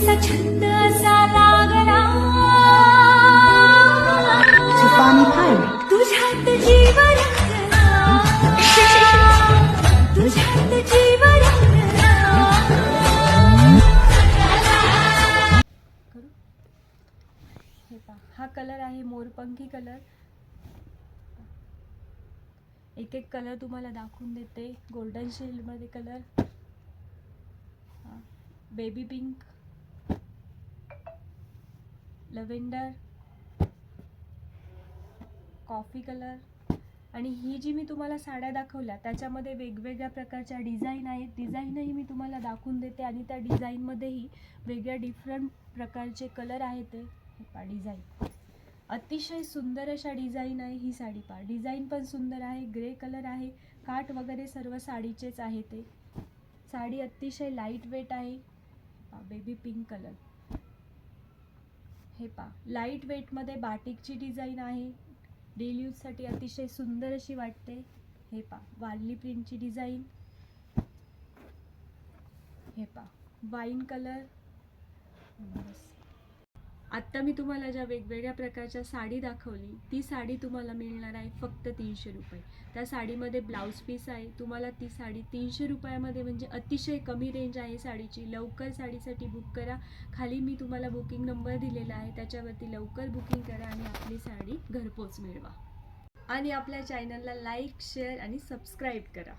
कसा छंद असा लागला Tufani Pirate. तुझ्यात जीव रंगला तुझ्यात जीव रंगला करू? हे पहा, हा कलर आहे मोरपंखी कलर. एक एक कलर तुम्हाला दाखवून देते. गोल्डन शेड मध्ये colour, baby pink, lavender, coffee colour. आणि ही जी मी तुम्हाला साड्या दाखवल्या त्याच्यामध्ये वेगवेगळ्या प्रकारच्या डिझाईन आहेत. डिझाईनही मी तुम्हाला दाखवून देते आणि त्या डिझाईनमध्येही वेगळ्या डिफरंट प्रकारचे कलर आहेत. ते पहा डिझाईन, अतिशय सुंदर अशा डिझाईन आहे. ही साडी पहा, डिझाईन पण सुंदर आहे. ग्रे कलर आहे, काठ वगैरे सर्व साडीचेच आहे. ते साडी अतिशय लाईट वेट आहे. बेबी पिंक कलर, हे पहा लाईट वेट मध्ये बाटिकची डिझाईन आहे. डेली यूज साठी अतिशय सुंदर अशी वाटते. हे पहा वारली प्रिंटची डिझाईन, हे पहा वाईन कलर. आत्ता मी तुम्हाला ज्या वेगवेगळ्या प्रकारच्या साडी दाखवली ती साडी तुम्हाला मिळणार आहे फक्त 300 रुपये. त्या साडीमध्ये ब्लाऊज पीस आहे. तुम्हाला ती साडी 300 रुपयामध्ये म्हणजे अतिशय कमी रेंज आहे साडीची. लवकर साडीसाठी बुक करा. खाली मी तुम्हाला बुकिंग नंबर दिलेला आहे, त्याच्यावरती लवकर बुकिंग करा आणि आपली साडी घरपोच मिळवा. आणि आपल्या चॅनलला लाईक, शेअर आणि सबस्क्राईब करा.